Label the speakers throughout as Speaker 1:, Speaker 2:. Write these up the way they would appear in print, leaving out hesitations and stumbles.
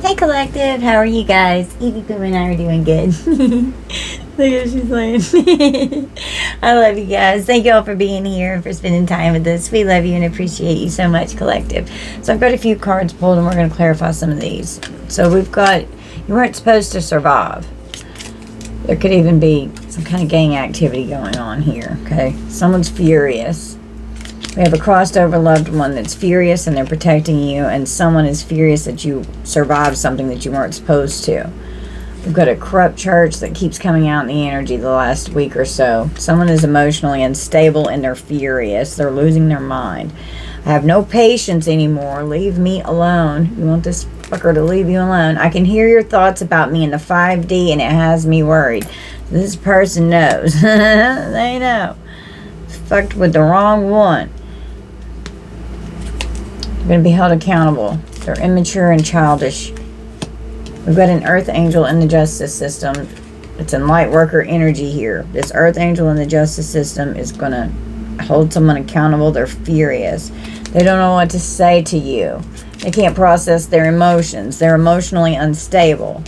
Speaker 1: Hey collective, how are you guys? Evie Pooh and I are doing good. Look at she's playing. I love you guys. Thank you all for being here and for spending time with us. We love you and appreciate you so much, collective. So I've got a few cards pulled and we're going to clarify some of these. So we've got, you weren't supposed to survive. There could even be some kind of gang activity going on here, okay? Someone's furious. We have a crossed over loved one that's furious and they're protecting you, and someone is furious that you survived something that you weren't supposed to. We've got a corrupt church that keeps coming out in the energy the last week or so. Someone is emotionally unstable and they're furious. They're losing their mind. I have no patience anymore. Leave me alone. You want this fucker to leave you alone? I can hear your thoughts about me in the 5D and it has me worried. This person knows. They know. Fucked with the wrong one. Going to be held accountable. They're immature and childish. We've got an earth angel in the justice system. It's in light worker energy here. This earth angel in the justice system is going to hold someone accountable. They're furious. They don't know what to say to you. They can't process their emotions. They're emotionally unstable.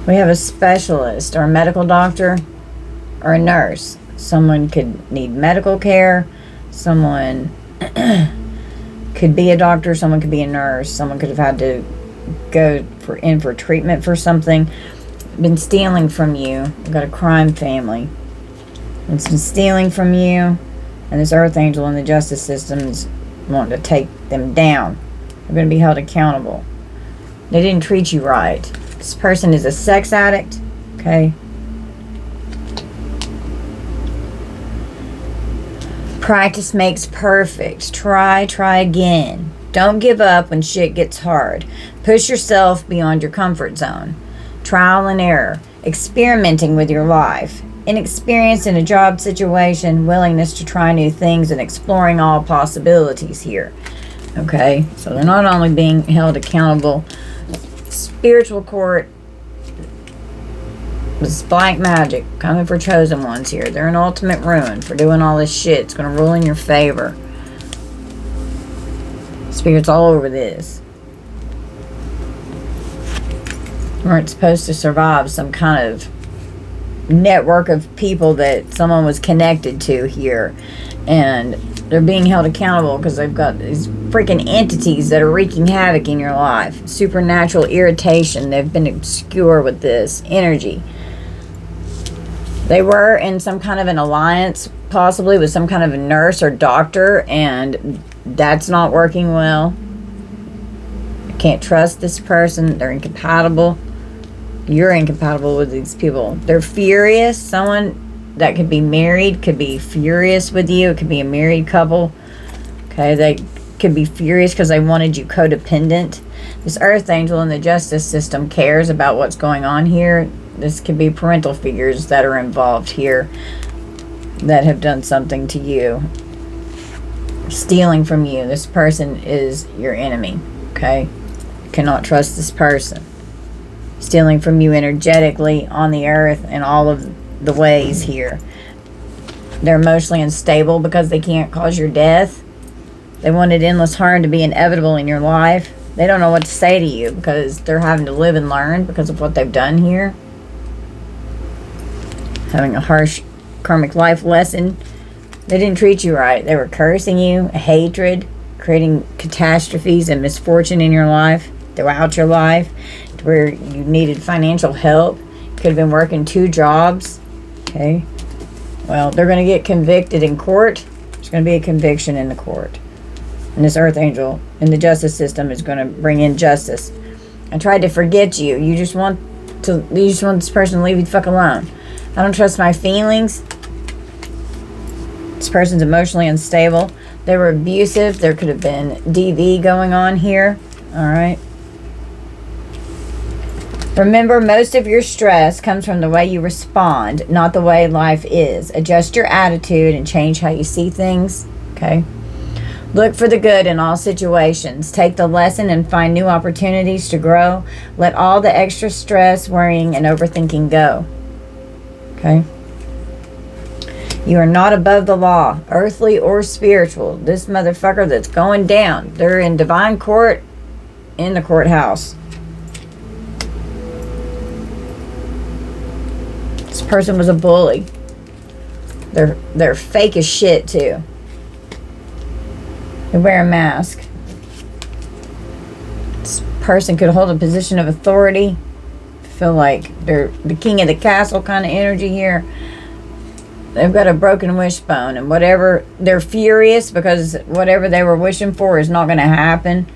Speaker 1: We have a specialist or a medical doctor or a nurse. Someone could need medical care. Someone could be a doctor, someone could be a nurse, someone could have had to go in for treatment for something. Been stealing from you. We've got a crime family. It's been stealing from you, and this earth angel in the justice system is wanting to take them down. They're going to be held accountable. They didn't treat you right. This person is a sex addict, okay? Practice makes perfect. Try again. Don't give up when shit gets hard. Push yourself beyond your comfort zone. Trial and error. Experimenting with your life. Inexperience in a job situation. Willingness to try new things and exploring all possibilities here. Okay, so they're not only being held accountable. Spiritual court. This black magic coming for chosen ones here. They're an ultimate ruin for doing all this shit. It's going to rule in your favor. Spirits all over this. You weren't supposed to survive some kind of network of people that someone was connected to here. And they're being held accountable because they've got these freaking entities that are wreaking havoc in your life. Supernatural irritation. They've been obscure with this energy. They were in some kind of an alliance, possibly with some kind of a nurse or doctor, and that's not working well. You can't trust this person. They're incompatible. You're incompatible with these people. They're furious. Someone that could be married could be furious with you. It could be a married couple. Okay, they could be furious because they wanted you codependent. This earth angel in the justice system cares about what's going on here. This could be parental figures that are involved here that have done something to you. Stealing from you. This person is your enemy. Okay? You cannot trust this person. Stealing from you energetically on the earth and all of the ways here. They're emotionally unstable because they can't cause your death. They wanted endless harm to be inevitable in your life. They don't know what to say to you because they're having to live and learn because of what they've done here. Having a harsh karmic life lesson. They didn't treat you right. They were cursing you, hatred, creating catastrophes and misfortune in your life, throughout your life, to where you needed financial help. Could have been working 2 jobs. Okay. Well, they're going to get convicted in court. There's going to be a conviction in the court. And this earth angel in the justice system is going to bring in justice. I tried to forget you. You just want this person to leave you the fuck alone. I don't trust my feelings. This person's emotionally unstable. They were abusive. There could have been DV going on here. Alright. Remember, most of your stress comes from the way you respond, not the way life is. Adjust your attitude and change how you see things. Okay? Look for the good in all situations. Take the lesson and find new opportunities to grow. Let all the extra stress, worrying, and overthinking go. Okay? You are not above the law, earthly or spiritual. This motherfucker that's going down, they're in divine court. in the courthouse. This person was a bully. They're fake as shit too. They wear a mask. This person could hold a position of authority. Feel like they're the king of the castle kind of energy here. They've got a broken wishbone, and whatever, they're furious because whatever they were wishing for is not going to happen,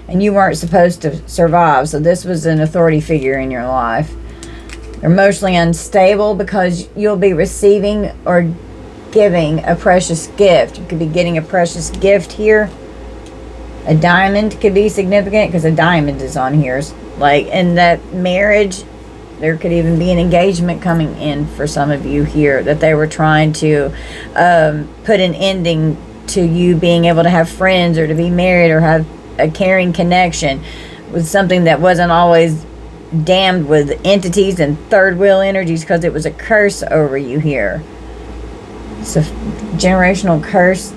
Speaker 1: and you weren't supposed to survive. So this was an authority figure in your life. They're emotionally unstable because you'll be receiving or giving a precious gift. You could be getting a precious gift here. A diamond could be significant because a diamond is on here. Like in that marriage, there could even be an engagement coming in for some of you here, that they were trying to put an ending to you being able to have friends or to be married or have a caring connection with something that wasn't always damned with entities and third wheel energies, because it was a curse over you here. It's a generational curse.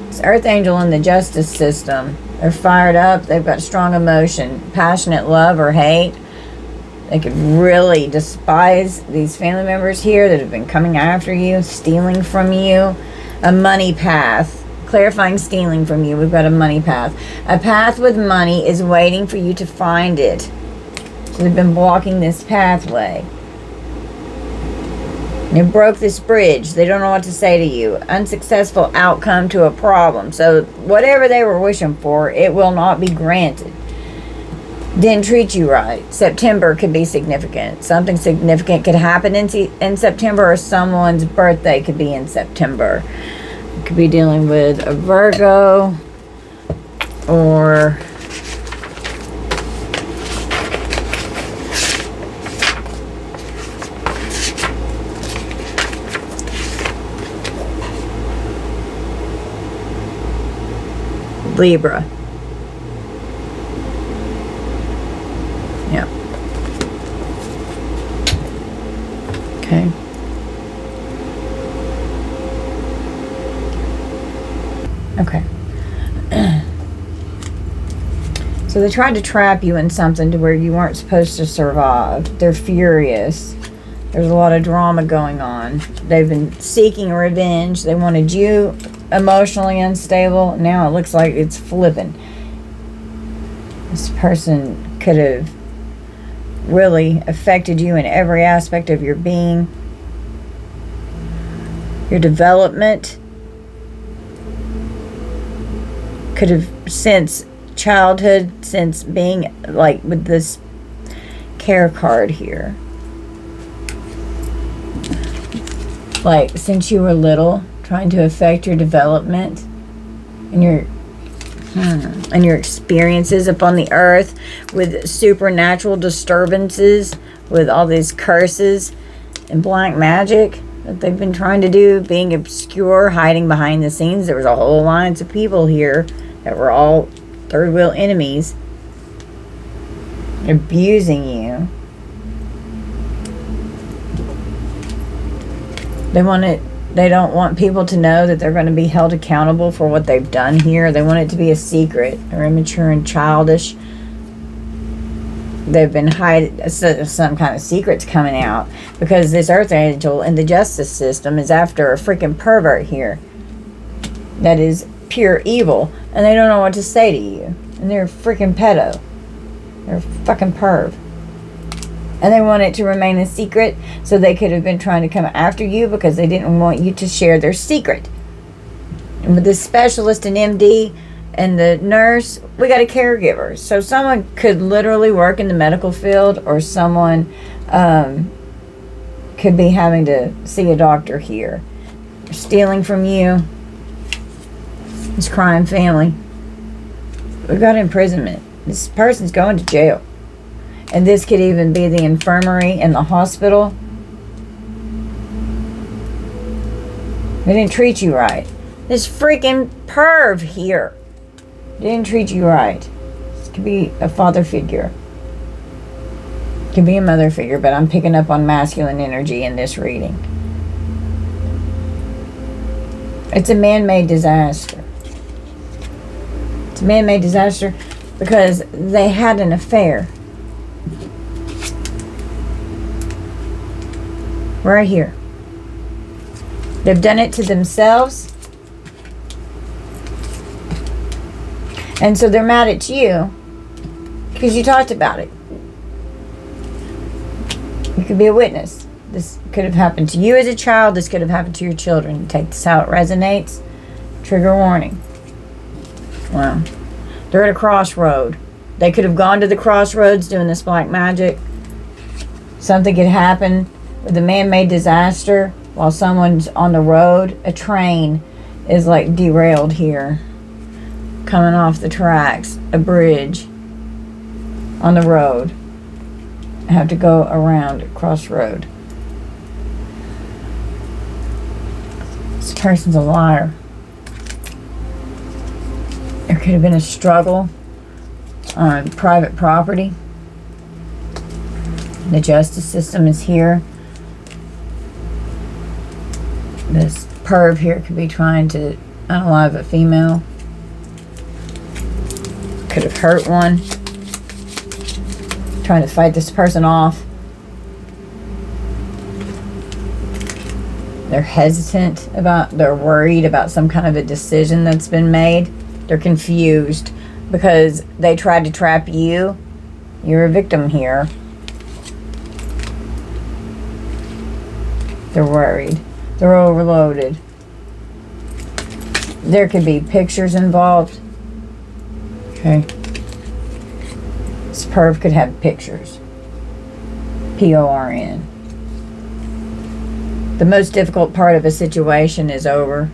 Speaker 1: It's Earth Angel in the justice system. They're fired up. They've got strong emotion, passionate love or hate. They could really despise these family members here that have been coming after you, stealing from you. A money path. Clarifying stealing from you. We've got a money path. A path with money is waiting for you to find it. So they've been blocking this pathway. You broke this bridge. They don't know what to say to you. Unsuccessful outcome to a problem. So whatever they were wishing for, it will not be granted. Didn't treat you right. September could be significant. Something significant could happen in September, or someone's birthday could be in September. You could be dealing with a Virgo or Libra. Yeah. Okay. Okay. So they tried to trap you in something to where you weren't supposed to survive. They're furious. There's a lot of drama going on. They've been seeking revenge. They wanted you emotionally unstable. Now it looks like it's flipping. This person could have really affected you in every aspect of your being. Your development could have, since childhood, since being like with this care card here, like since you were little, trying to affect your development and your experiences upon the earth with supernatural disturbances, with all these curses and black magic that they've been trying to do, being obscure, hiding behind the scenes. There was a whole alliance of people here that were all third wheel enemies, abusing you. They don't want people to know that they're going to be held accountable for what they've done here. They want it to be a secret. They're immature and childish. They've been hiding some kind of secrets coming out, because this Earth Angel in the justice system is after a freaking pervert here that is pure evil, and they don't know what to say to you. And they're a freaking pedo. They're a fucking perv. And they want it to remain a secret, so they could have been trying to come after you because they didn't want you to share their secret. And with the specialist and MD and the nurse, we got a caregiver. So someone could literally work in the medical field, or someone could be having to see a doctor here. They're stealing from you. This crime family. We've got imprisonment. This person's going to jail. And this could even be the infirmary and the hospital. They didn't treat you right. This freaking perv here didn't treat you right. This could be a father figure. It could be a mother figure, but I'm picking up on masculine energy in this reading. It's a man-made disaster. It's a man-made disaster. because they had an affair. Right here. They've done it to themselves. And so they're mad at you because you talked about it. You could be a witness. This could have happened to you as a child. This could have happened to your children. Take this how it resonates. Trigger warning. Wow. They're at a crossroad. They could have gone to the crossroads doing this black magic. Something could happen with a man-made disaster while someone's on the road. A train is like derailed here, coming off the tracks. A bridge on the road. Have to go around a crossroad. This person's a liar. There could have been a struggle on private property. The justice system is here. This perv here could be trying to unalive a female. Could have hurt one. Trying to fight this person off. They're hesitant about, they're worried about some kind of a decision that's been made. They're confused because they tried to trap you. You're a victim here. They're worried. They're overloaded. There could be pictures involved. Okay. This perv could have pictures. PORN. The most difficult part of a situation is over.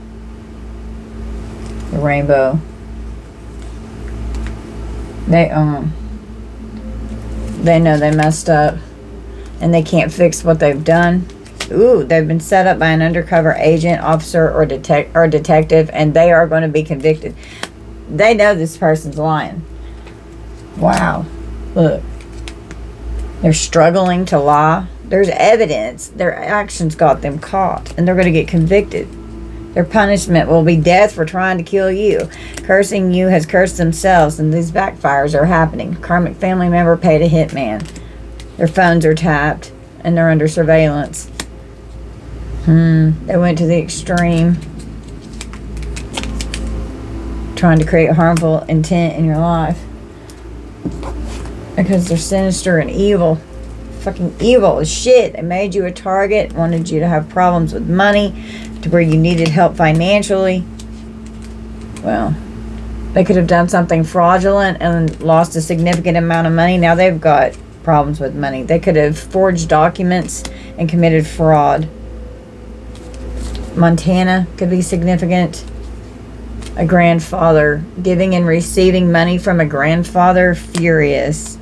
Speaker 1: The rainbow. They know they messed up and they can't fix what they've done. Ooh, they've been set up by an undercover agent, officer, or detective, and they are going to be convicted. They know this person's lying. Wow. Look. They're struggling to lie. There's evidence. Their actions got them caught, and they're going to get convicted. Their punishment will be death for trying to kill you. Cursing you has cursed themselves, and these backfires are happening. Karmic family member paid a hitman. Their phones are tapped, and they're under surveillance. They went to the extreme. Trying to create harmful intent in your life. Because they're sinister and evil. Fucking evil as shit. They made you a target. Wanted you to have problems with money. To where you needed help financially. Well, they could have done something fraudulent and lost a significant amount of money. Now they've got problems with money. They could have forged documents and committed fraud. Montana could be significant. A grandfather giving and receiving money from a grandfather. Furious.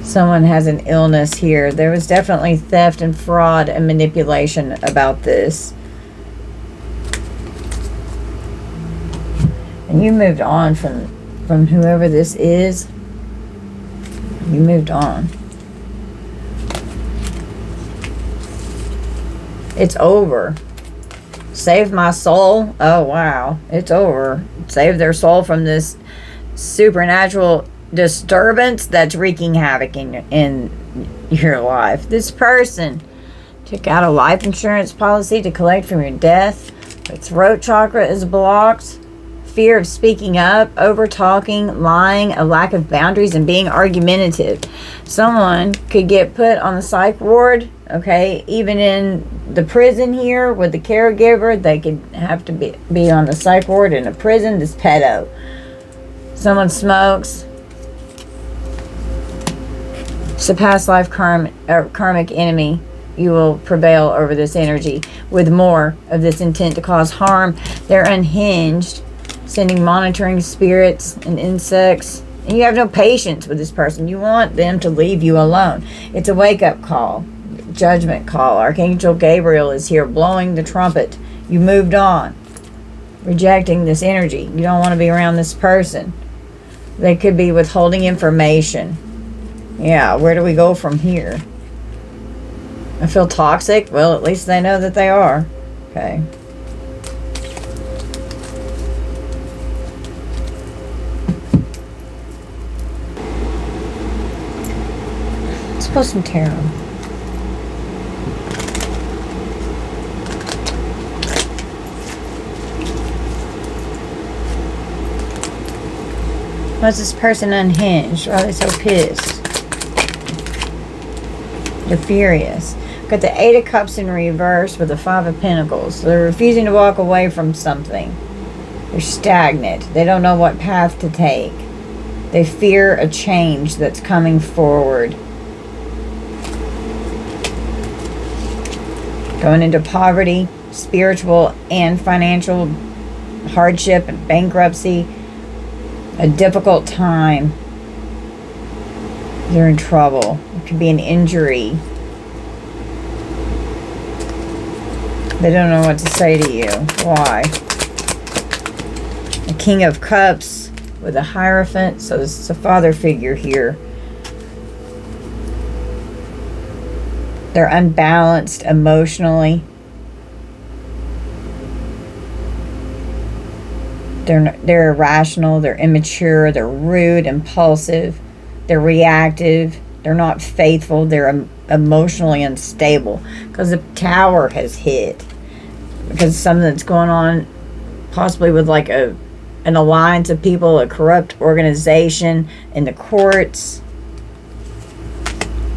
Speaker 1: Someone has an illness here. There was definitely theft and fraud and manipulation about this. And you moved on from whoever this is. You moved on. It's over. Save my soul. Oh, wow. It's over. Save their soul from this supernatural disturbance that's wreaking havoc in your life. This person took out a life insurance policy to collect from your death. Their throat chakra is blocked. Fear of speaking up, over talking, lying, a lack of boundaries, and being argumentative. Someone could get put on the psych ward, okay? Even in the prison here with the caregiver, they could have to be on the psych ward in a prison. This pedo. Someone smokes. It's a past life karmic enemy. You will prevail over this energy with more of this intent to cause harm. They're unhinged, sending monitoring spirits and insects. And you have no patience with this person. You want them to leave you alone. It's a wake-up call, judgment call. Archangel Gabriel is here blowing the trumpet. You moved on, rejecting this energy. You don't want to be around this person. They could be withholding information. Yeah, where do we go from here? I feel toxic. Well, at least they know that they are. Okay. Let's pull some tarot. Why is this person unhinged? Why are they so pissed? They're furious. Got the 8 of Cups in reverse with the 5 of Pentacles. So they're refusing to walk away from something. They're stagnant. They don't know what path to take. They fear a change that's coming forward. Going into poverty, spiritual and financial hardship and bankruptcy. A difficult time. They're in trouble. It could be an injury. They don't know what to say to you. Why? The King of Cups with a Hierophant. So this is a father figure here. They're unbalanced emotionally. They're irrational, they're immature, they're rude, impulsive, they're reactive, they're not faithful, they're emotionally unstable because the Tower has hit. Because something that's going on possibly with like an alliance of people, a corrupt organization in the courts.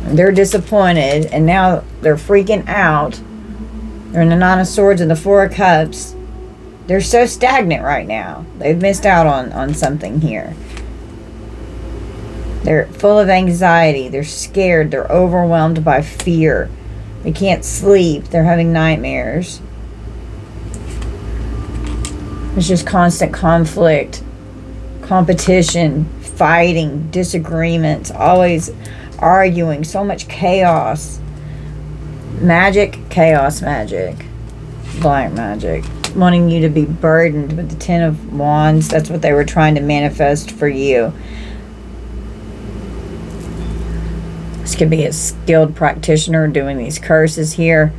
Speaker 1: They're disappointed and now they're freaking out. They're in the 9 of Swords and the 4 of Cups. They're so stagnant right now. They've missed out on something here. They're full of anxiety. They're scared. They're overwhelmed by fear. They can't sleep. They're having nightmares. There's just constant conflict, competition, fighting, disagreements, always arguing, so much chaos. Magic, chaos magic, black magic. Wanting you to be burdened with the 10 of Wands. That's what they were trying to manifest for you. This could be a skilled practitioner doing these curses here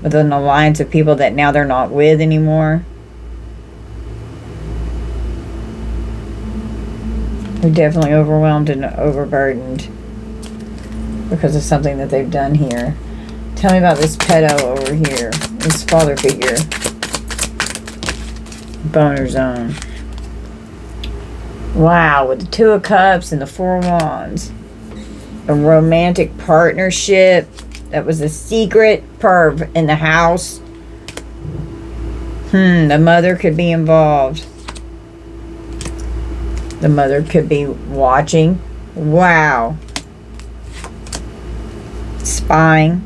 Speaker 1: with an alliance of people that now they're not with anymore. They're definitely overwhelmed and overburdened because of something that they've done here. Tell me about this pedo over here, this father figure. Boner zone. Wow, with the 2 of Cups and the 4 of Wands. A romantic partnership that was a secret perv in the house. The mother could be involved. The mother could be watching. Wow. Spying.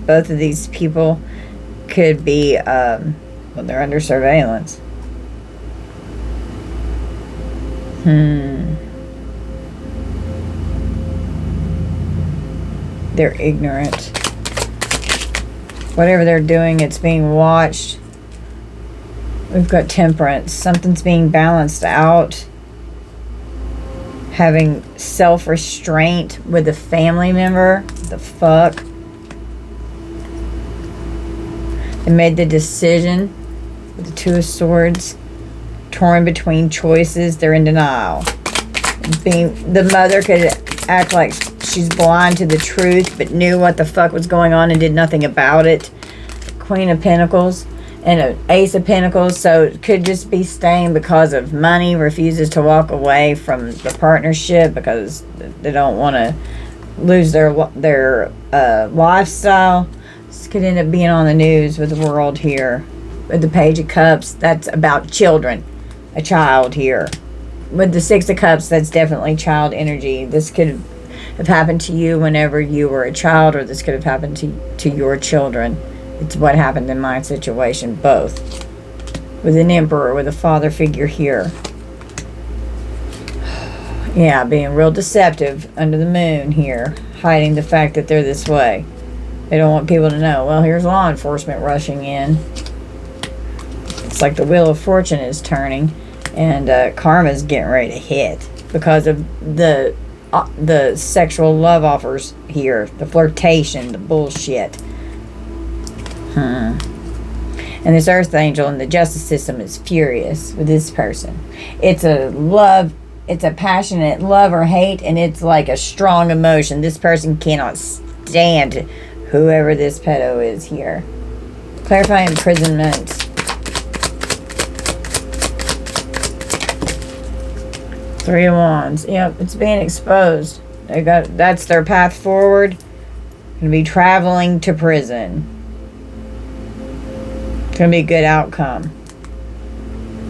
Speaker 1: Both of these people could be, well, they're under surveillance. They're ignorant. Whatever they're doing, it's being watched. We've got Temperance. Something's being balanced out. Having self-restraint with a family member. The fuck? They made the decision with the 2 of Swords. Torn between choices. They're in denial. The mother could act like she's blind to the truth, but knew what the fuck was going on and did nothing about it. Queen of Pentacles and an Ace of Pentacles. So it could just be staying because of money. Refuses to walk away from the partnership because they don't want to lose their lifestyle. This could end up being on the news with the world here. With the Page of Cups, that's about children. A child here. With the 6 of Cups, that's definitely child energy. This could have happened to you whenever you were a child, or this could have happened to your children. It's what happened in my situation, both. With an Emperor, with a father figure here. Yeah, being real deceptive under the moon here. Hiding the fact that they're this way. They don't want people to know. Well, here's law enforcement rushing in. It's like the Wheel of Fortune is turning. And karma's getting ready to hit. Because of the sexual love offers here. The flirtation, the bullshit. And this Earth Angel in the justice system is furious with this person. It's a love it's a passionate love or hate, and it's like a strong emotion. This person cannot stand whoever this pedo is here. Clarify imprisonment. Three of Wands. Yep, it's being exposed. That's their path forward. Gonna be traveling to prison. It's gonna be a good outcome.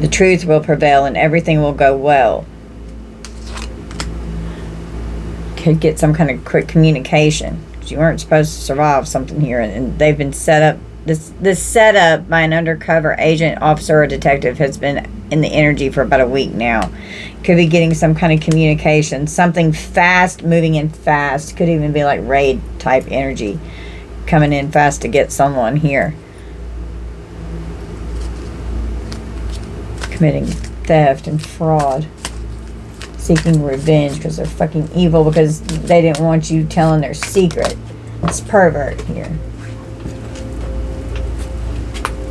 Speaker 1: The truth will prevail and everything will go well. Could get some kind of quick communication. You weren't supposed to survive something here, and they've been set up. This setup by an undercover agent, officer, or detective has been in the energy for about a week now. Could be getting some kind of communication, something fast, moving in fast. Could even be like raid type energy, coming in fast to get someone here. Committing theft and fraud, seeking revenge because they're fucking evil, because they didn't want you telling their secret. It's pervert here.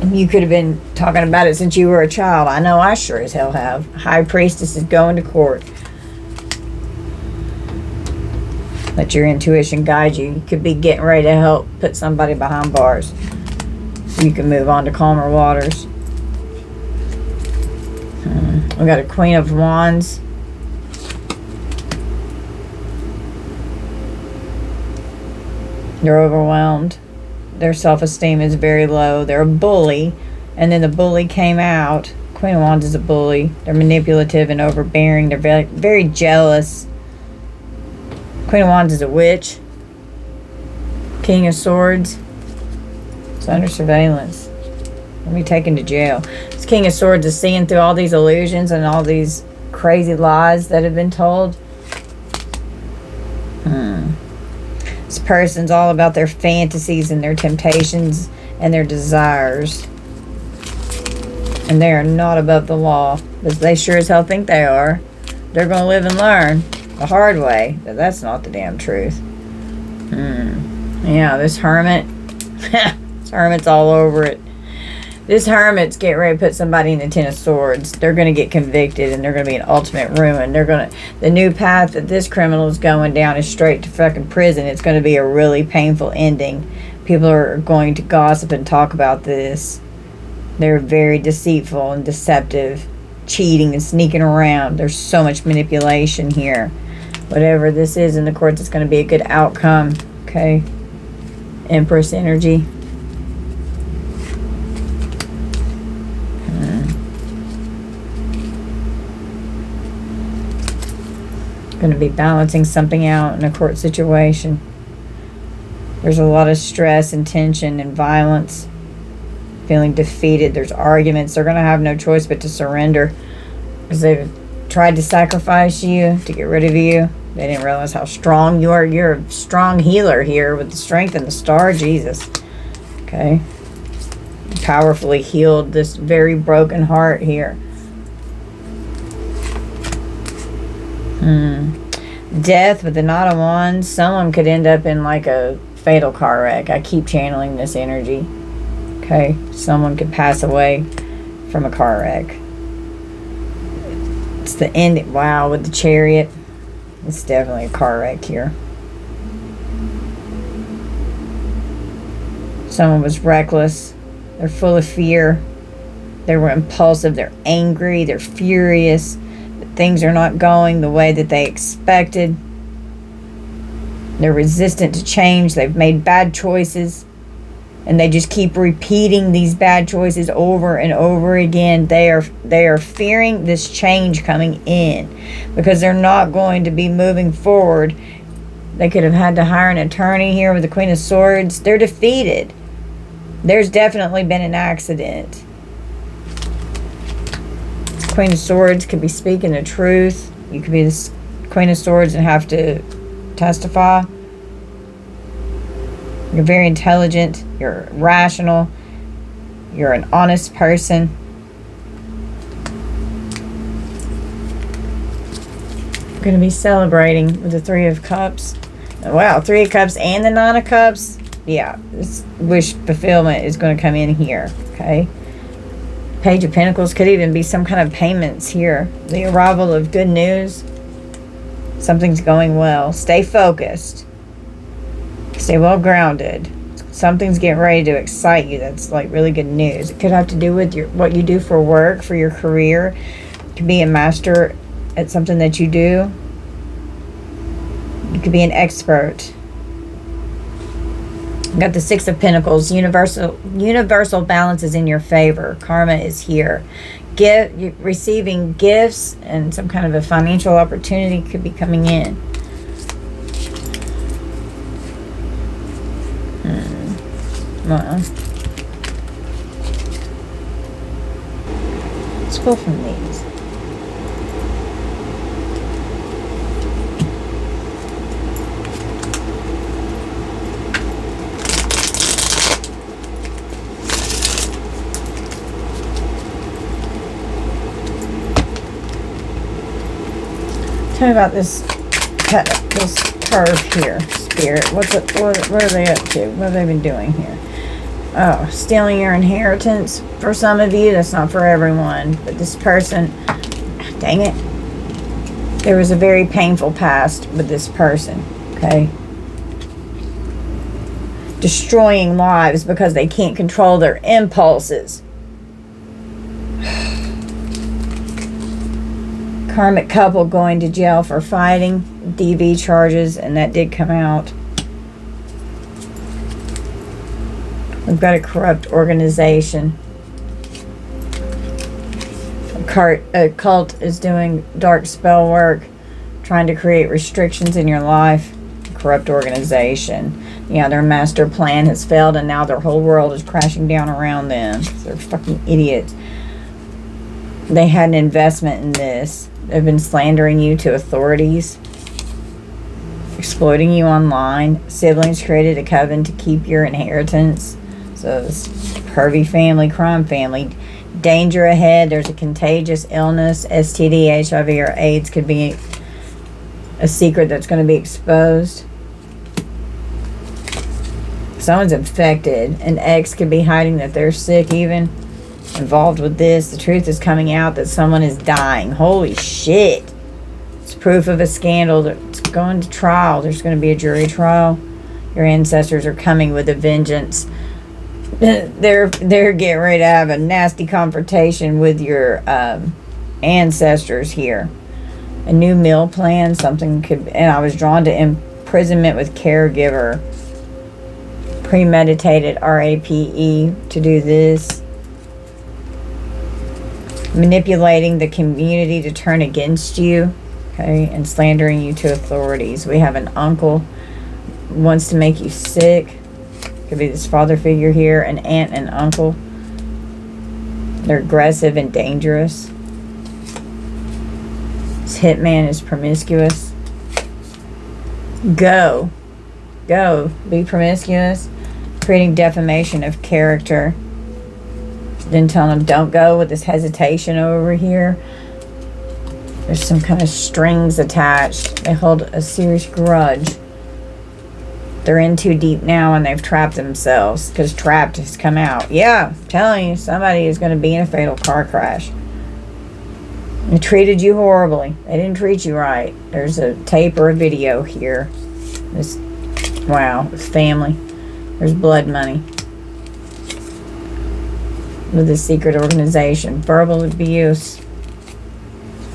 Speaker 1: And you could have been talking about it since you were a child. I know I sure as hell have. High Priestess is going to court. Let your intuition guide you. You could be getting ready to help put somebody behind bars so you can move on to calmer waters. We got a Queen of Wands. They're overwhelmed. Their self-esteem is very low. They're a bully. And then the bully came out. Queen of Wands is a bully. They're manipulative and overbearing. They're very, very jealous. Queen of Wands is a witch. King of Swords. It's under surveillance. They'll be taken to jail. This King of Swords is seeing through all these illusions and all these crazy lies that have been told. This person's all about their fantasies and their temptations and their desires. And they are not above the law. But they sure as hell think they are. They're going to live and learn the hard way that that's not the damn truth. Yeah, this hermit. This hermit's all over it. This hermit's getting ready to put somebody in the Ten of Swords. They're going to get convicted, and they're going to be in ultimate ruin. The new path that this criminal is going down is straight to fucking prison. It's going to be a really painful ending. People are going to gossip and talk about this. They're very deceitful and deceptive, cheating and sneaking around. There's so much manipulation here. Whatever this is in the courts, it's going to be a good outcome. Okay? Empress energy. Going to be balancing something out in a court situation. There's a lot of stress and tension and violence. Feeling defeated. There's arguments. They're going to have no choice but to surrender, because they've tried to sacrifice you to get rid of you. They didn't realize how strong you are. You're a strong healer here with the strength and the star. Jesus. Okay. Powerfully healed this very broken heart here. Death with the Knight of Wands. Someone could end up in like a fatal car wreck. I keep channeling this energy. Okay, someone could pass away from a car wreck. It's the end. Wow, with the Chariot. It's definitely a car wreck here. Someone was reckless. They're full of fear. They were impulsive. They're angry. They're furious. Things are not going the way that they expected. They're resistant to change. They've made bad choices, and they just keep repeating these bad choices over and over again. They are fearing this change coming in, because they're not going to be moving forward. They could have had to hire an attorney here with the Queen of Swords. They're defeated. There's definitely been an accident. Queen of Swords could be speaking the truth. You could be the Queen of Swords and have to testify. You're very intelligent. You're rational. You're an honest person. You're going to be celebrating with the Three of Cups. Wow, Three of Cups and the Nine of Cups. Yeah, this wish fulfillment is going to come in here. Okay. Page of Pentacles could even be some kind of payments here. The arrival of good news. Something's going well. Stay focused. Stay well grounded. Something's getting ready to excite you. That's like really good news. It could have to do with what you do for work, for your career. You could be a master at something that you do. You could be an expert. Got the Six of Pentacles. Universal balance is in your favor. Karma is here. Receiving gifts and some kind of a financial opportunity could be coming in. Well, let's pull from these. Tell me about this curve here, Spirit. What are they up to? What have they been doing here? Oh, stealing your inheritance. For some of you, that's not for everyone. But this person, dang it. There was a very painful past with this person, okay? Destroying lives because they can't control their impulses. Karmic couple going to jail for fighting. DV charges, and that did come out. We've got a corrupt organization. A cult is doing dark spell work, trying to create restrictions in your life. Corrupt organization. Yeah, their master plan has failed, and now their whole world is crashing down around them. They're fucking idiots. They had an investment in this. They've been slandering you to authorities, exploiting you online. Siblings created a coven to keep your inheritance. So this pervy family, crime family. Danger ahead. There's a contagious illness. STD, HIV, or AIDS could be a secret that's going to be exposed. Someone's infected. An ex could be hiding that they're sick even. Involved with this. The truth is coming out that someone is dying. Holy shit. It's proof of a scandal that's going to trial. There's going to be a jury trial. Your ancestors are coming with a vengeance. They're getting ready to have a nasty confrontation with your ancestors here. A new meal plan. Something could... And I was drawn to imprisonment with caregiver. Premeditated. RAPE to do this. Manipulating the community to turn against you, okay, and slandering you to authorities. We have an uncle who wants to make you sick. Could be this father figure here, an aunt and uncle. They're aggressive and dangerous. This hitman is promiscuous. Go. Be promiscuous. Creating defamation of character. Then telling them don't go with this hesitation over here. There's some kind of strings attached. They hold a serious grudge. They're in too deep now and they've trapped themselves because trapped has come out. Yeah, I'm telling you, somebody is going to be in a fatal car crash. They treated you horribly. They didn't treat you right. There's a tape or a video here. Wow, it's family. There's blood money. With a secret organization. Verbal abuse.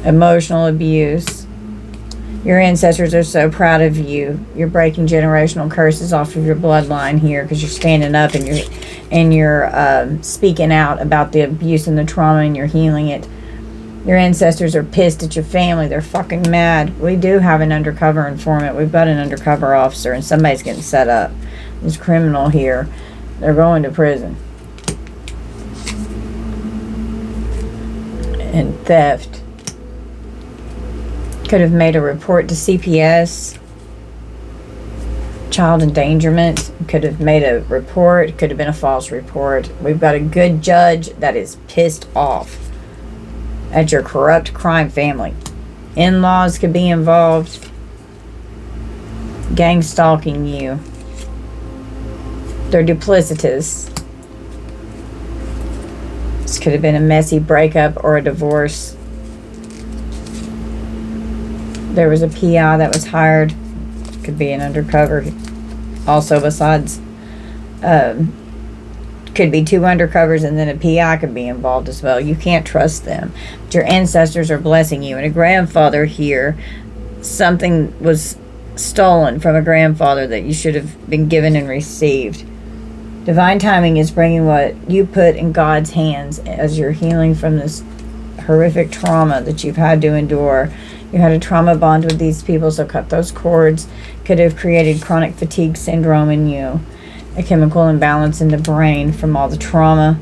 Speaker 1: Emotional abuse. Your ancestors are so proud of you. You're breaking generational curses off of your bloodline here because you're standing up and you're speaking out about the abuse and the trauma and you're healing it. Your ancestors are pissed at your family. They're fucking mad. We do have an undercover informant. We've got an undercover officer and somebody's getting set up. This criminal here. They're going to prison. And theft. Could have made a report to CPS. Child endangerment. Could have made a report. Could have been a false report. We've got a good judge that is pissed off at your corrupt crime family. In-laws could be involved. Gang stalking you. They're duplicitous. This could have been a messy breakup or a divorce. There was a PI that was hired. Could be an undercover. Also, besides, could be 2 undercovers, and then a PI could be involved as well. You can't trust them. But your ancestors are blessing you. And a grandfather here, something was stolen from a grandfather that you should have been given and received. Divine timing is bringing what you put in God's hands as you're healing from this horrific trauma that you've had to endure. You had a trauma bond with these people, so cut those cords. Could have created chronic fatigue syndrome in you, a chemical imbalance in the brain from all the trauma.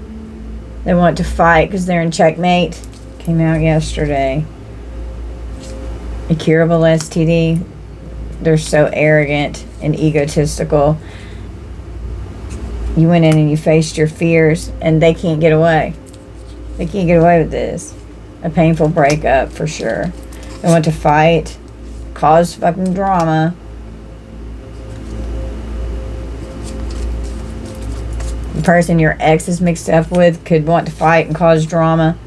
Speaker 1: They want to fight because they're in checkmate. Came out yesterday. A curable STD. They're so arrogant and egotistical. You went in and you faced your fears, and they can't get away. They can't get away with this. A painful breakup for sure. They want to fight, cause fucking drama. The person your ex is mixed up with could want to fight and cause drama.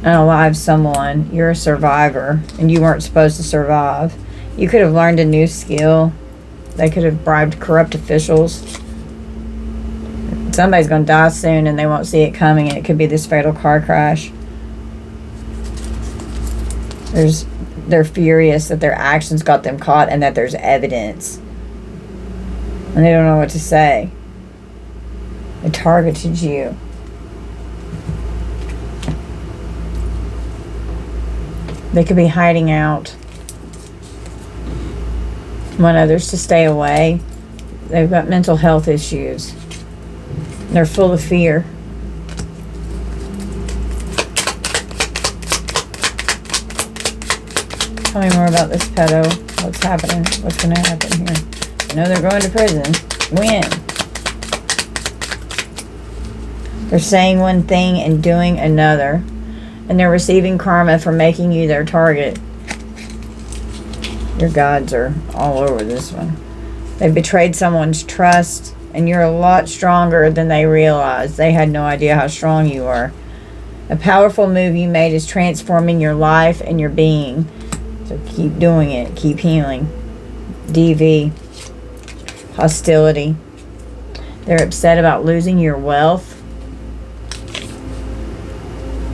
Speaker 1: Unalive someone. You're a survivor, and you weren't supposed to survive. You could have learned a new skill. They could have bribed corrupt officials. Somebody's going to die soon, and they won't see it coming, and it could be this fatal car crash. They're furious that their actions got them caught and that there's evidence. And they don't know what to say. They targeted you. They could be hiding out. Want others to stay away. They've got mental health issues. They're full of fear. Tell me more about this pedo. What's happening? What's going to happen here? I know they're going to prison. When? They're saying one thing and doing another. And they're receiving karma for making you their target. Your gods are all over this one. They betrayed someone's trust, and you're a lot stronger than they realize. They had no idea how strong you are. A powerful move you made is transforming your life and your being. So keep doing it. Keep healing. DV. Hostility. They're upset about losing your wealth.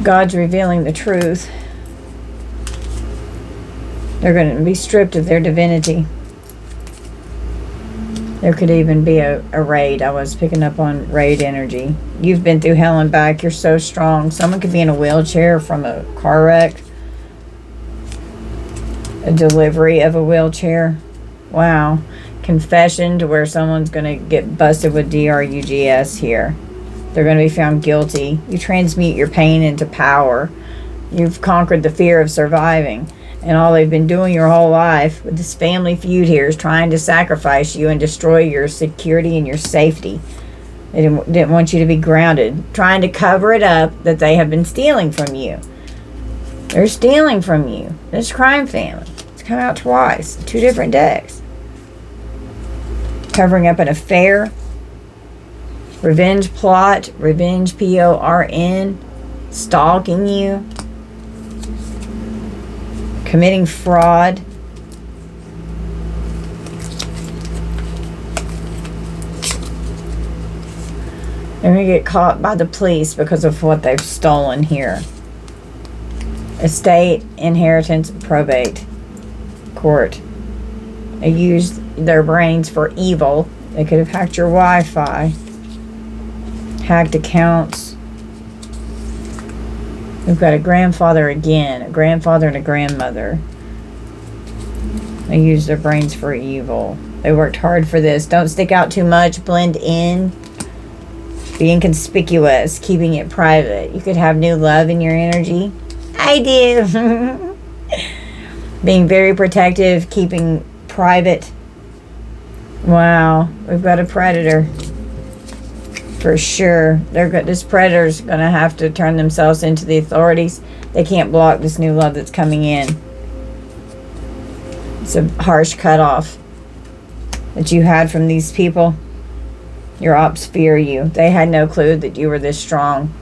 Speaker 1: God's revealing the truth. They're going to be stripped of their divinity. There could even be a raid. I was picking up on raid energy. You've been through hell and back. You're so strong. Someone could be in a wheelchair from a car wreck. A delivery of a wheelchair. Wow. Confession to where someone's going to get busted with drugs here. They're going to be found guilty. You transmute your pain into power. You've conquered the fear of surviving. And all they've been doing your whole life with this family feud here is trying to sacrifice you and destroy your security and your safety. They didn't want you to be grounded. Trying to cover it up that they have been stealing from you. They're stealing from you. This crime family. It's come out twice. 2 different decks. Covering up an affair. Revenge plot. Revenge PORN. Stalking you. Committing fraud. They're going to get caught by the police because of what they've stolen here. Estate, inheritance, probate, court. They used their brains for evil. They could have hacked your Wi-Fi. Hacked accounts. We've got a grandfather again, a grandfather and a grandmother. They used their brains for evil. They worked hard for this. Don't stick out too much. Blend in. Be inconspicuous. Keeping it private. You could have new love in your energy. I do. Being very protective. Keeping private. Wow. We've got a predator. For sure. This predator's going to have to turn themselves into the authorities. They can't block this new love that's coming in. It's a harsh cutoff that you had from these people. Your ops fear you. They had no clue that you were this strong.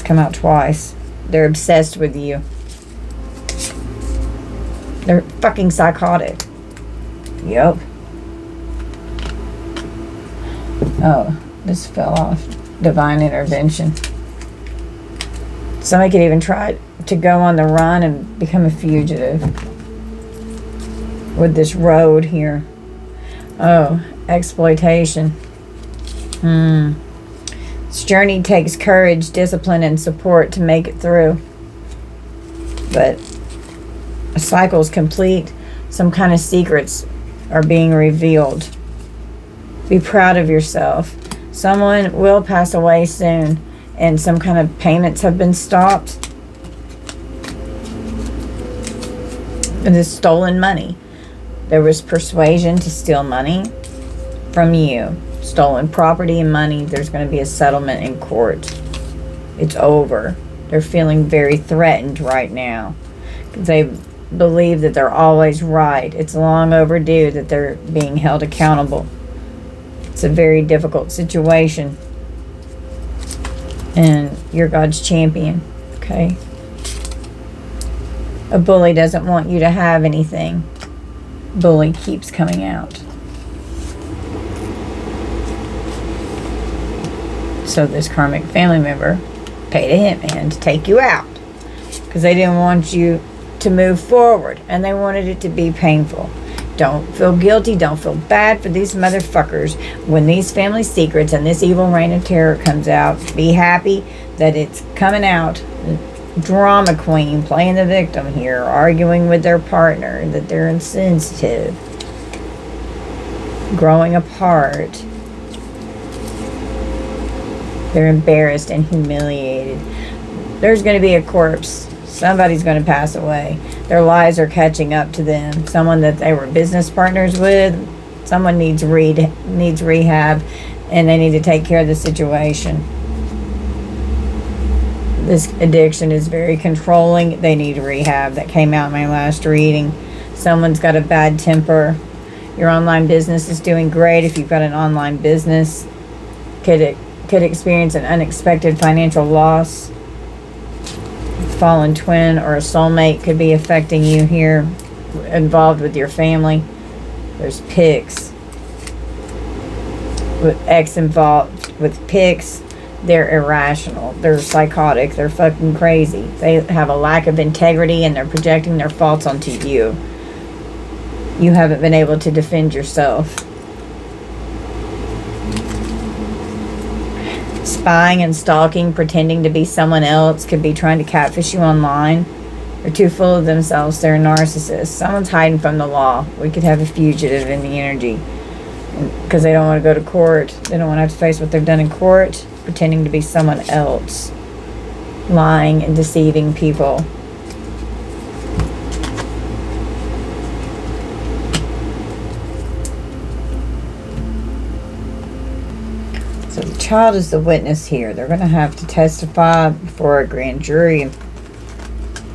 Speaker 1: come out twice. They're obsessed with you. They're fucking psychotic. Yup. Oh, this fell off. Divine intervention. Somebody could even try to go on the run and become a fugitive with this road here. Oh, exploitation. This journey takes courage, discipline, and support to make it through. But a cycle is complete. Some kind of secrets are being revealed. Be proud of yourself. Someone will pass away soon, and some kind of payments have been stopped. And this stolen money. There was persuasion to steal money from you. Stolen property and money. There's going to be a settlement in court. It's over. They're feeling very threatened right now. They believe that they're always right. It's long overdue that they're being held accountable. It's a very difficult situation. And you're God's champion. Okay? A bully doesn't want you to have anything. Bully keeps coming out. So this karmic family member paid a hitman to take you out. Because they didn't want you to move forward. And they wanted it to be painful. Don't feel guilty. Don't feel bad for these motherfuckers. When these family secrets and this evil reign of terror comes out, be happy that it's coming out. Drama queen playing the victim here, arguing with their partner, that they're insensitive, growing apart. They're embarrassed and humiliated. There's going to be a corpse. Somebody's going to pass away. Their lies are catching up to them. Someone that they were business partners with. Someone needs rehab, and they need to take care of the situation. This addiction is very controlling. They need rehab. That came out in my last reading. Someone's got a bad temper. Your online business is doing great. If you've got an online business, could experience an unexpected financial loss. Fallen twin or a soulmate could be affecting you here, involved with your family. There's pics with ex involved with pics. They're irrational. They're psychotic. They're fucking crazy. They have a lack of integrity, and they're projecting their faults onto you. You haven't been able to defend yourself. Spying and stalking, pretending to be someone else, could be trying to catfish you online. They're too full of themselves. They're narcissists. Someone's hiding from the law. We could have a fugitive in the energy because they don't want to go to court. They don't want to have to face what they've done in court, pretending to be someone else, lying and deceiving people. So the child is the witness here. They're going to have to testify before a grand jury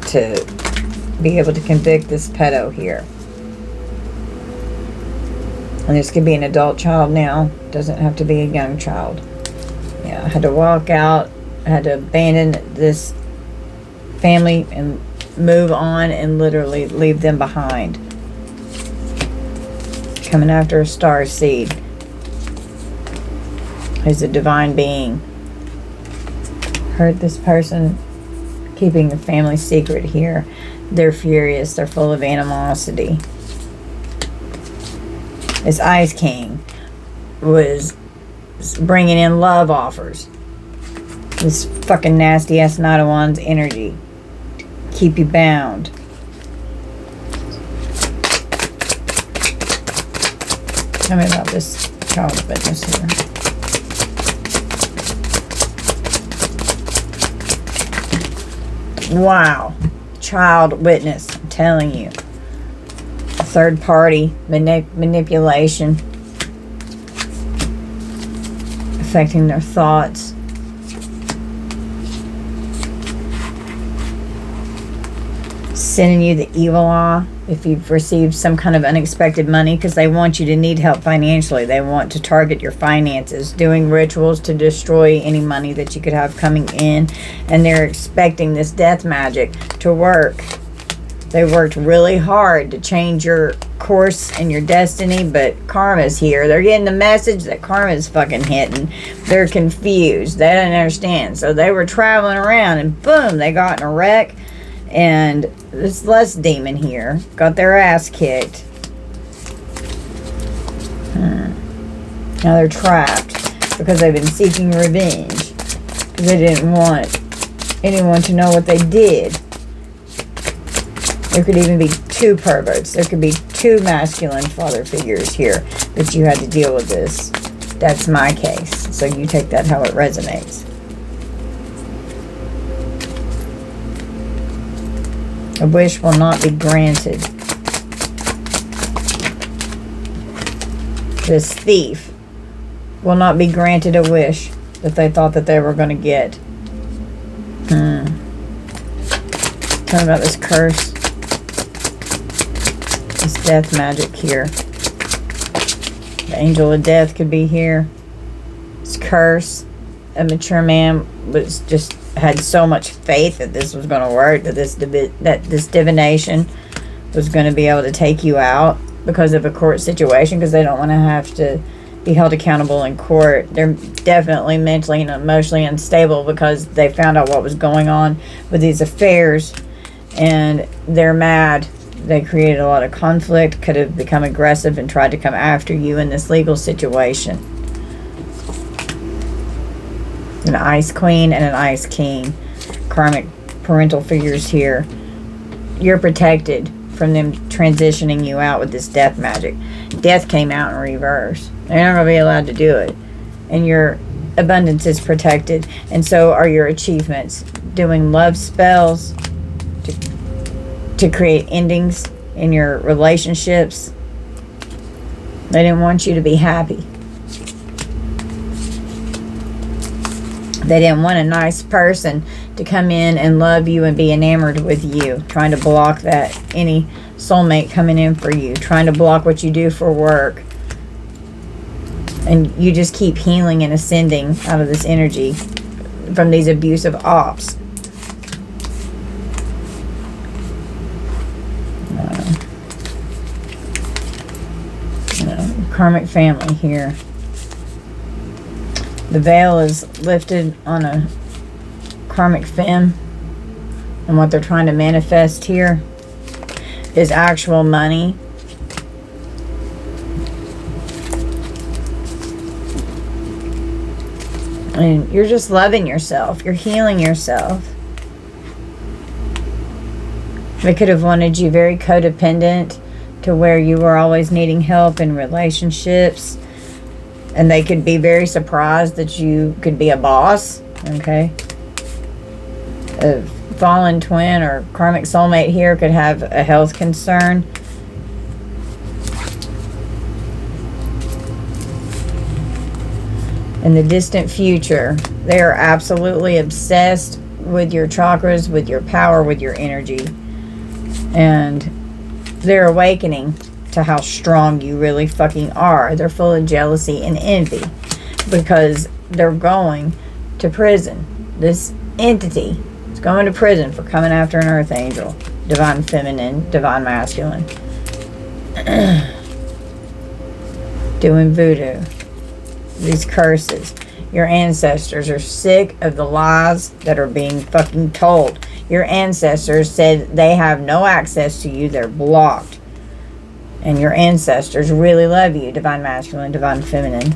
Speaker 1: to be able to convict this pedo here. And this could be an adult child now. Doesn't have to be a young child. Yeah, I had to walk out. I had to abandon this family and move on and literally leave them behind. Coming after a star seed. Who's a divine being. Hurt this person keeping a family secret here. They're furious. They're full of animosity. This Ice King was bringing in love offers. This fucking nasty ass Knight of Wands energy. Keep you bound. Tell me about this child's business here. Wow. Child witness. I'm telling you. Third party manipulation. Affecting their thoughts. Sending you the evil eye. If you've received some kind of unexpected money, because they want you to need help financially. They want to target your finances, doing rituals to destroy any money that you could have coming in. And they're expecting this death magic to work. They worked really hard to change your course and your destiny, but karma's here. They're getting the message that karma's fucking hitting. They're confused. They don't understand. So they were traveling around and boom, they got in a wreck. And this lust demon here got their ass kicked. Now they're trapped because they've been seeking revenge. Because they didn't want anyone to know what they did. There could even be 2 perverts. There could be 2 masculine father figures here that you had to deal with this. That's my case. So you take that how it resonates. A wish will not be granted. This thief will not be granted a wish that they thought that they were going to get. Tell me about this curse. This death magic here. The angel of death could be here. This curse. A mature man was just had so much faith that this was going to work, that this divination was going to be able to take you out because of a court situation, because they don't want to have to be held accountable in court. They're definitely mentally and emotionally unstable because they found out what was going on with these affairs, and they're mad. They created a lot of conflict, could have become aggressive and tried to come after you in this legal situation. An ice queen and an ice king. Karmic parental figures here. You're protected from them transitioning you out with this death magic. Death came out in reverse. They're not going to be allowed to do it. And your abundance is protected. And so are your achievements. Doing love spells to create endings in your relationships. They didn't want you to be happy. They didn't want a nice person to come in and love you and be enamored with you. Trying to block that. Any soulmate coming in for you. Trying to block what you do for work. And you just keep healing and ascending out of this energy from these abusive ops. Karmic family here. The veil is lifted on a karmic femme, and what they're trying to manifest here is actual money. And you're just loving yourself. You're healing yourself. They could have wanted you very codependent, to where you were always needing help in relationships. And they could be very surprised that you could be a boss. Okay. A fallen twin or karmic soulmate here could have a health concern. In the distant future, they are absolutely obsessed with your chakras, with your power, with your energy. And they're awakening to how strong you really fucking are. They're full of jealousy and envy because they're going to prison. This entity is going to prison for coming after an earth angel. Divine feminine, divine masculine. Doing voodoo. These curses. Your ancestors are sick of the lies that are being fucking told. Your ancestors said they have no access to you. They're blocked. And your ancestors really love you, divine masculine, divine feminine.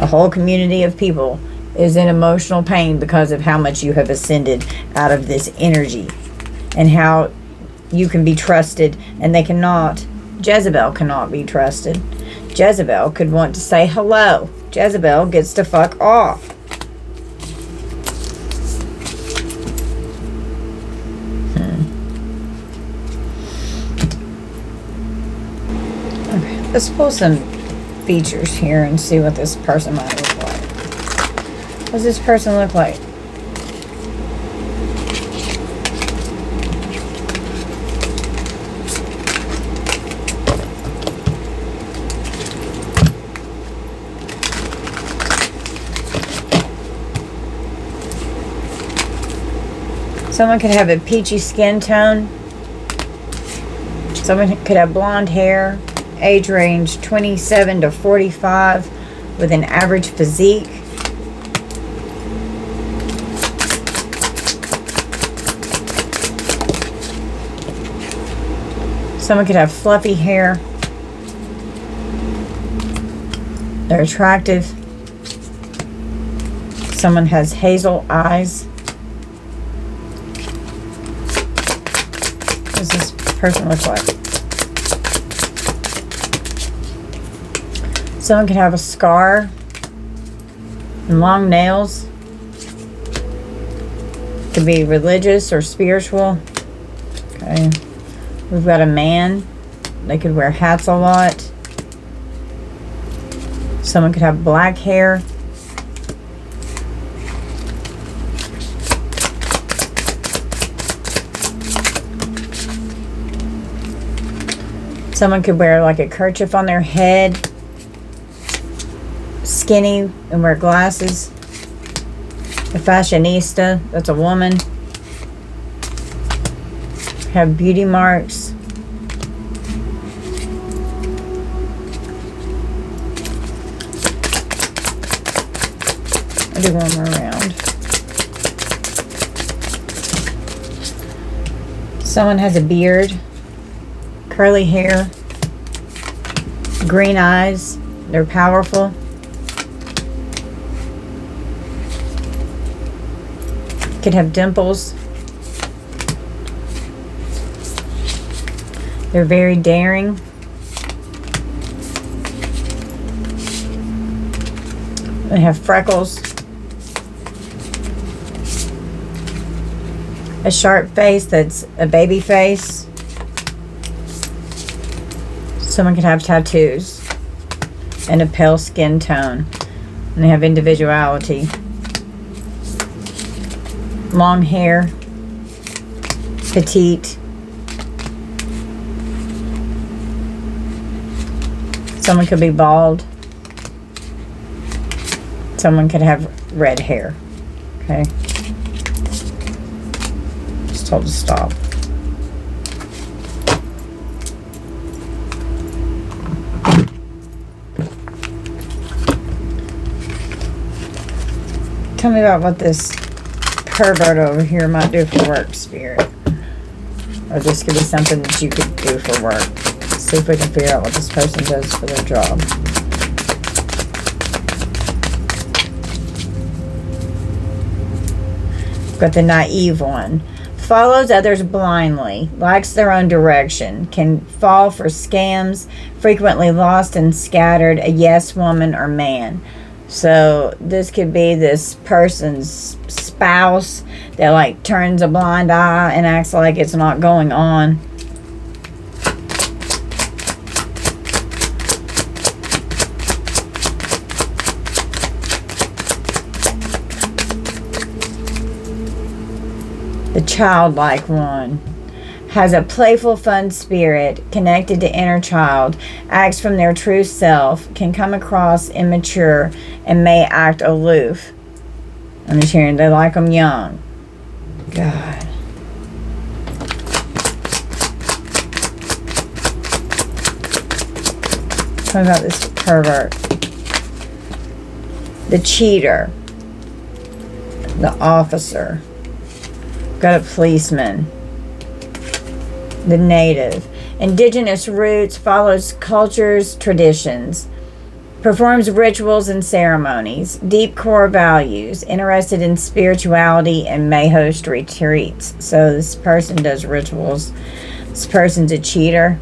Speaker 1: A whole community of people is in emotional pain because of how much you have ascended out of this energy. And how you can be trusted and they cannot. Jezebel cannot be trusted. Jezebel could want to say hello. Jezebel gets to fuck off. Let's pull some features here and see what this person might look like. What does this person look like? Someone could have a peachy skin tone. Someone could have blonde hair. Age range 27 to 45 with an average physique. Someone could have fluffy hair. They're attractive. Someone has hazel eyes. What does this person look like? Someone could have a scar and long nails. Could be religious or spiritual. Okay. We've got a man. They could wear hats a lot. Someone could have black hair. Someone could wear like a kerchief on their head. Skinny and wear glasses. A fashionista. That's a woman. Have beauty marks. I'll do one more round. Someone has a beard, curly hair, green eyes. They're powerful. Could have dimples. They're very daring. They have freckles. A sharp face that's a baby face. Someone could have tattoos. And a pale skin tone. And they have individuality. Long hair. Petite. Someone could be bald. Someone could have red hair. Okay. Just told to stop. Tell me about what this pervert over here might do for work, Spirit. Or this could be something that you could do for work. See if we can figure out what this person does for their job. Got the naive one. Follows others blindly, likes their own direction, can fall for scams, frequently lost and scattered, a yes woman or man. So this could be this person's spouse that like turns a blind eye and acts like it's not going on. The childlike one has a playful, fun spirit, connected to inner child, acts from their true self, can come across immature, and may act aloof. I'm just hearing they like them young. God. What about this pervert? The cheater. The officer. Got a policeman. The native. Indigenous roots, follows cultures, traditions. Performs rituals and ceremonies. Deep core values. Interested in spirituality and may host retreats. So this person does rituals. This person's a cheater.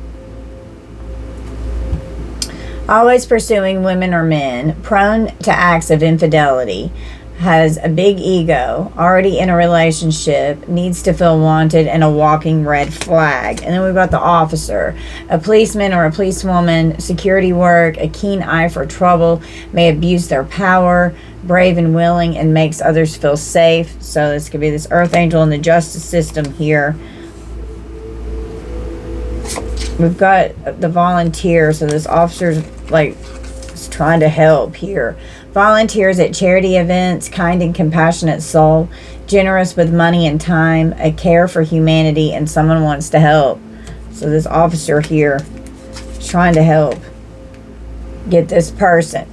Speaker 1: Always pursuing women or men. Prone to acts of infidelity. Has a big ego, already in a relationship, needs to feel wanted, and a walking red flag. And then we've got the officer, a policeman or a policewoman, security work, a keen eye for trouble, may abuse their power, brave and willing, and makes others feel safe. So this could be this earth angel in the justice system here. We've got the volunteer, so this officer's like is trying to help here. Volunteers at charity events, kind and compassionate soul, generous with money and time, a care for humanity, and someone wants to help. So this officer here is trying to help get this person.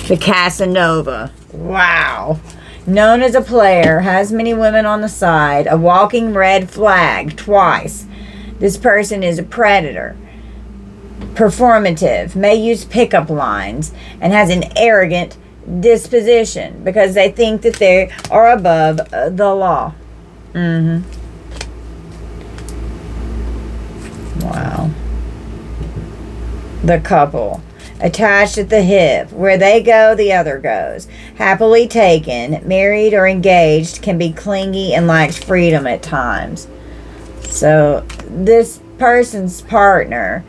Speaker 1: The Casanova. Wow. Known as a player, has many women on the side, a walking red flag twice. This person is a predator. Performative, may use pickup lines, and has an arrogant disposition because they think that they are above the law. Wow. The couple. Attached at the hip. Where they go, the other goes. Happily taken, married or engaged, can be clingy and lacks freedom at times. So this person's partner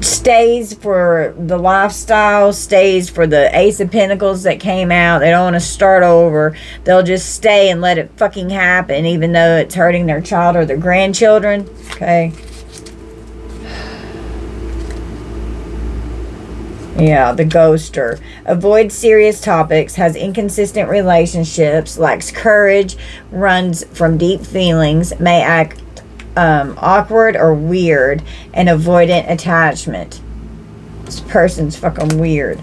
Speaker 1: stays for the lifestyle, stays for the Ace of Pentacles that came out. They don't want to start over. They'll just stay and let it fucking happen, even though it's hurting their child or their grandchildren. Okay. Yeah, the ghoster. Avoids serious topics, has inconsistent relationships, lacks courage, runs from deep feelings, may act awkward or weird, and avoidant attachment. This person's fucking weird.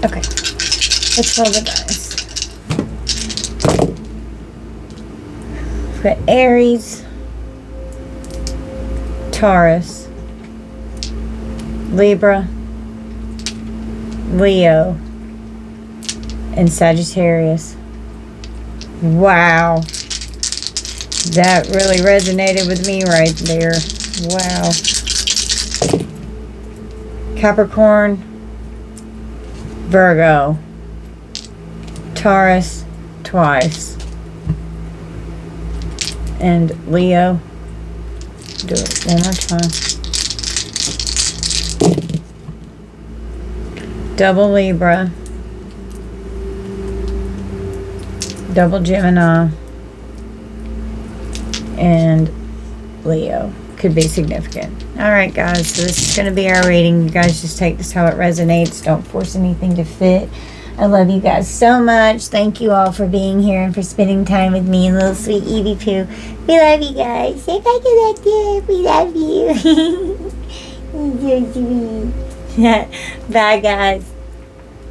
Speaker 1: Okay, let's roll the dice. We've got Aries, Taurus, Libra, Leo, and Sagittarius. Wow. That really resonated with me right there. Wow. Capricorn, Virgo, Taurus twice, and Leo. Do it one more time. Double Libra, double Gemini, and Leo. Could be significant. Alright guys, so this is going to be our reading. You guys just take this how it resonates. Don't force anything to fit. I love you guys so much. Thank you all for being here and for spending time with me and little sweet Evie Pooh. We love you guys. Say bye to that gift. We love you. You're so sweet. Bye guys.